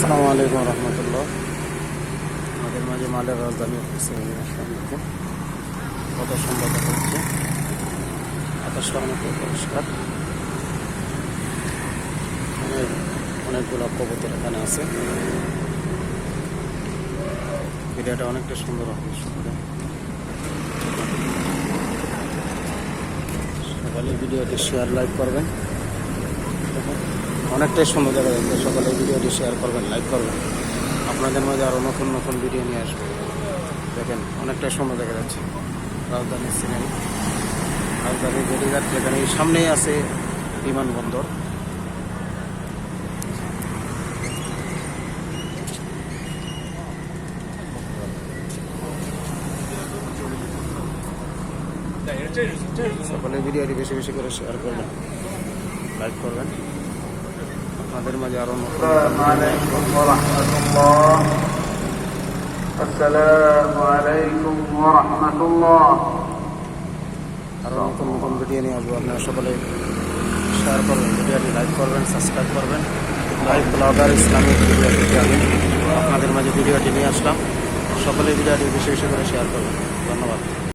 আসসালামু আলাইকুম রহমতুল্লাহ। আমাদের মাঝে মালের রাজধানী দেখুন কত সুন্দর দেখা হচ্ছে, আকাশটা অনেক পরিষ্কার। অনেকগুলো কবুতর এখানে আছে। ভিডিওটা অনেকটা সুন্দর হবে। সকালে ভিডিওটি শেয়ার লাইক করবেন। অনেকটাই সুন্দর দেখা যাচ্ছে। সকালে ভিডিওটি শেয়ার করবেন, লাইক করবেন। আপনাদের মাঝে আরও নতুন নতুন ভিডিও নিয়ে আসবো। দেখেন অনেকটাই সুন্দর দেখা যাচ্ছে রাজধানীর সিনারি, রাজধানীর গেটিঘাট, যেখানে সামনেই আছে বিমানবন্দর। সকলে ভিডিওটি বেশি বেশি করে শেয়ার করবেন, লাইক করবেন। আপনাদের মাঝে আরো আসসালামু আলাইকুম ওয়া রাহমাতুল্লাহ। আসসালামু আলাইকুম ওয়া রাহমাতুল্লাহ। আরো নতুন নতুন ভিডিও নিয়ে আসবো। আপনারা সকলে শেয়ার করবেন, ভিডিওটি লাইক করবেন, সাবস্ক্রাইব করবেন। লাইভ ব্লগার ইসলামিক ভিডিওটি আমি আপনাদের মাঝে ভিডিওটি নিয়ে আসলাম। সকলে ভিডিওটি বেশি বেশি করে শেয়ার করবেন। ধন্যবাদ।